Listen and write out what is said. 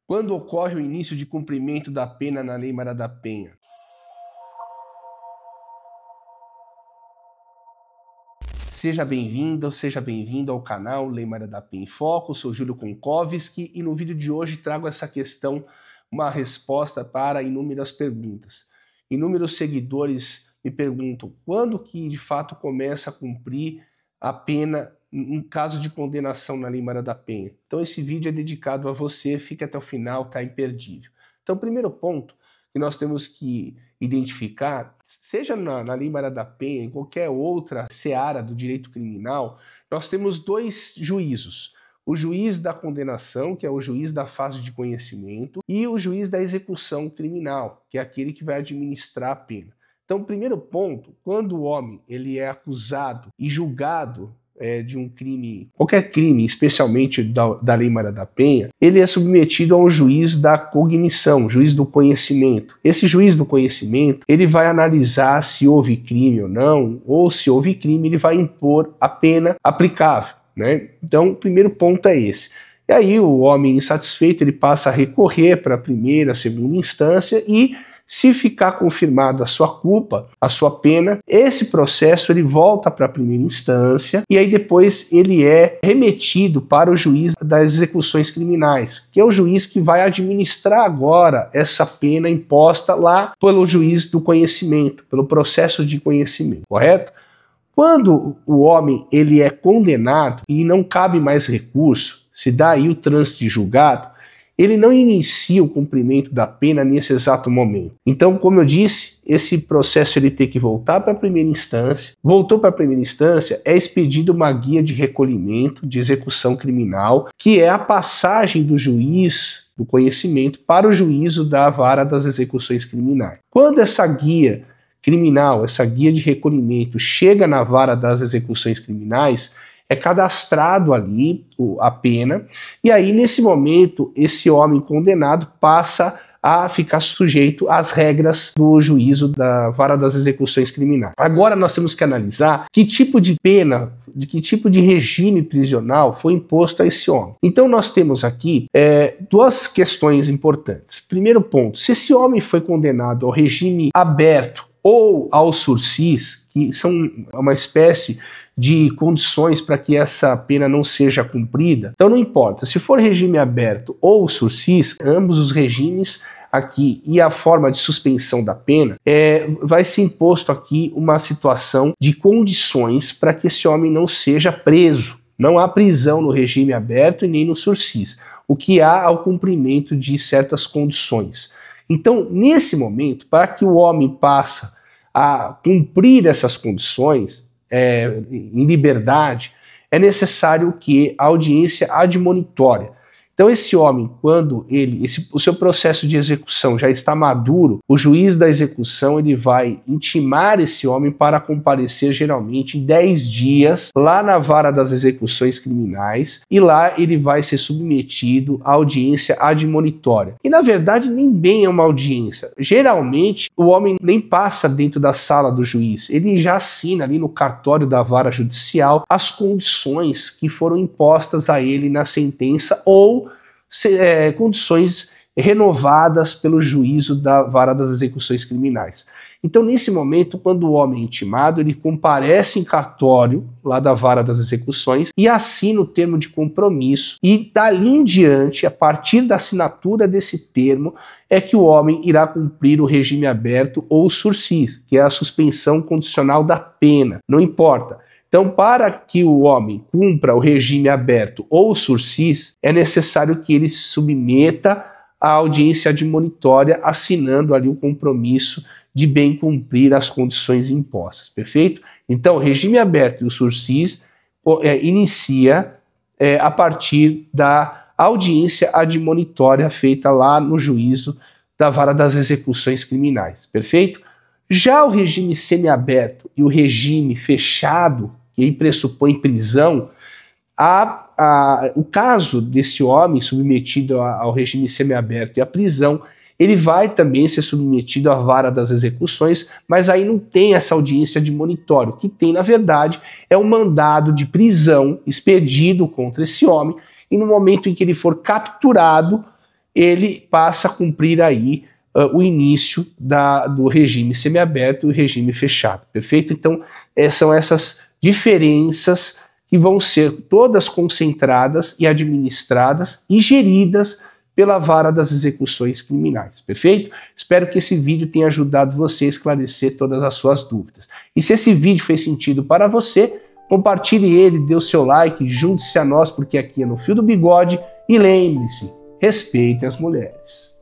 Quando ocorre o início de cumprimento da pena na Lei Maria da Penha? Seja bem-vindo ao canal Lei Maria da Penha em Foco. Eu sou Júlio Konkowski e no vídeo de hoje trago essa questão, uma resposta para inúmeras perguntas. Inúmeros seguidores me perguntam quando que de fato começa a cumprir a pena em caso de condenação na Lei Maria da Penha. Então esse vídeo é dedicado a você, fica até o final, tá imperdível. Então o primeiro ponto que nós temos que identificar, seja na Lei Maria da Penha, em qualquer outra seara do direito criminal, nós temos dois juízos. O juiz da condenação, que é o juiz da fase de conhecimento, e o juiz da execução criminal, que é aquele que vai administrar a pena. Então, o primeiro ponto, quando o homem ele é acusado e julgado de um crime, qualquer crime, especialmente da Lei Maria da Penha, ele é submetido a um juiz da cognição, juiz do conhecimento. Esse juiz do conhecimento, ele vai analisar se houve crime ou não, ou se houve crime, ele vai impor a pena aplicável, né? Então, o primeiro ponto é esse. E aí o homem insatisfeito, ele passa a recorrer para a primeira, segunda instância e se ficar confirmada a sua culpa, a sua pena, esse processo ele volta para a primeira instância e aí depois ele é remetido para o juiz das execuções criminais, que é o juiz que vai administrar agora essa pena imposta lá pelo juiz do conhecimento, pelo processo de conhecimento, correto? Quando o homem ele é condenado e não cabe mais recurso, se dá aí o trânsito de julgado, ele não inicia o cumprimento da pena nesse exato momento. Então, como eu disse, esse processo ele tem que voltar para a primeira instância. Voltou para a primeira instância, é expedida uma guia de recolhimento de execução criminal, que é a passagem do juiz do conhecimento para o juízo da vara das execuções criminais. Quando essa guia criminal, essa guia de recolhimento chega na vara das execuções criminais, é cadastrado ali a pena, e aí nesse momento esse homem condenado passa a ficar sujeito às regras do juízo da vara das execuções criminais. Agora nós temos que analisar que tipo de pena, de que tipo de regime prisional foi imposto a esse homem. Então nós temos aqui duas questões importantes. Primeiro ponto, se esse homem foi condenado ao regime aberto ou ao sursis, que são uma espécie de condições para que essa pena não seja cumprida. Então não importa, se for regime aberto ou sursis, ambos os regimes aqui e a forma de suspensão da pena, vai ser imposto aqui uma situação de condições para que esse homem não seja preso. Não há prisão no regime aberto e nem no sursis. O que há ao cumprimento de certas condições. Então, nesse momento, para que o homem passe a cumprir essas condições, em liberdade, é necessário que a audiência admonitória. Então esse homem, quando o seu processo de execução já está maduro, o juiz da execução ele vai intimar esse homem para comparecer geralmente em 10 dias lá na vara das execuções criminais e lá ele vai ser submetido à audiência admonitória. E na verdade nem bem é uma audiência. Geralmente o homem nem passa dentro da sala do juiz, ele já assina ali no cartório da vara judicial as condições que foram impostas a ele na sentença ou condições renovadas pelo juízo da vara das execuções criminais. Então, nesse momento, quando o homem é intimado, ele comparece em cartório lá da vara das execuções e assina o termo de compromisso e dali em diante, a partir da assinatura desse termo, é que o homem irá cumprir o regime aberto ou sursis, que é a suspensão condicional da pena, não importa. Então, para que o homem cumpra o regime aberto ou sursis, é necessário que ele se submeta à audiência admonitória, assinando ali o compromisso de bem cumprir as condições impostas, perfeito? Então, o regime aberto e o sursis inicia a partir da audiência admonitória feita lá no juízo da vara das execuções criminais, perfeito? Já o regime semiaberto e o regime fechado, que aí pressupõe prisão, o caso desse homem submetido ao regime semiaberto e à prisão, ele vai também ser submetido à vara das execuções, mas aí não tem essa audiência de monitório. O que tem, na verdade, é um mandado de prisão expedido contra esse homem, e no momento em que ele for capturado, ele passa a cumprir aí o início do regime semiaberto e o regime fechado, perfeito? Então, são essas diferenças que vão ser todas concentradas e administradas e geridas pela vara das execuções criminais, perfeito? Espero que esse vídeo tenha ajudado você a esclarecer todas as suas dúvidas. E se esse vídeo fez sentido para você, compartilhe ele, dê o seu like, junte-se a nós, porque aqui é no Fio do Bigode, e lembre-se, respeite as mulheres.